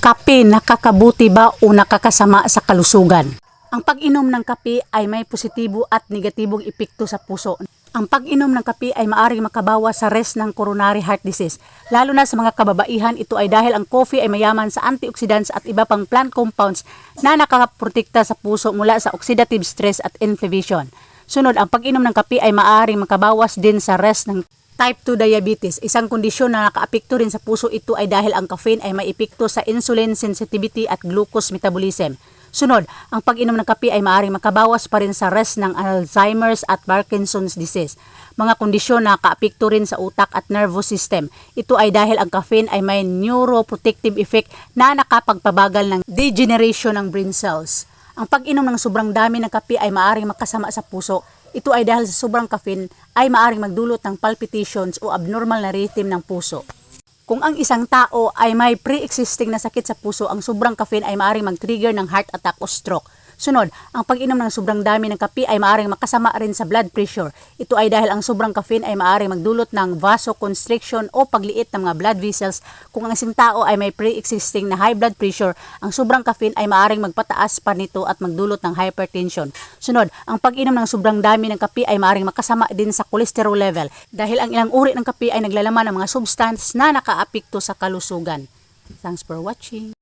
Kape nakakabuti ba o nakakasama sa kalusugan? Ang pag-inom ng kape ay may positibo at negatibong epekto sa puso. Ang pag-inom ng kape ay maaring makabawas sa risk ng coronary heart disease. Lalo na sa mga kababaihan, ito ay dahil ang coffee ay mayaman sa antioxidants at iba pang plant compounds na nakakaprotekta sa puso mula sa oxidative stress at inflammation. Sunod, ang pag-inom ng kape ay maaring makabawas din sa risk ng Type 2 diabetes, isang kondisyon na nakaapekto rin sa puso. Ito ay dahil ang caffeine ay may epekto sa insulin sensitivity at glucose metabolism. Sunod, ang pag-inom ng kape ay maaaring makabawas pa rin sa risk ng Alzheimer's at Parkinson's disease, mga kondisyon na nakaapekto rin sa utak at nervous system. Ito ay dahil ang caffeine ay may neuroprotective effect na nakapagpabagal ng degeneration ng brain cells. Ang pag-inom ng sobrang dami ng kape ay maaaring makasama sa puso. Ito ay dahil sa sobrang caffeine ay maaaring magdulot ng palpitations o abnormal na rhythm ng puso. Kung ang isang tao ay may pre-existing na sakit sa puso, ang sobrang caffeine ay maaaring mag-trigger ng heart attack o stroke. Sunod, ang pag-inom ng sobrang dami ng kape ay maaaring makasama rin sa blood pressure. Ito ay dahil ang sobrang caffeine ay maaaring magdulot ng vasoconstriction o pagliit ng mga blood vessels. Kung ang isang tao ay may pre-existing na high blood pressure, ang sobrang caffeine ay maaaring magpataas pa nito at magdulot ng hypertension. Sunod, ang pag-inom ng sobrang dami ng kape ay maaaring makasama din sa cholesterol level dahil ang ilang uri ng kape ay naglalaman ng mga substance na nakaapekto sa kalusugan. Thanks for watching.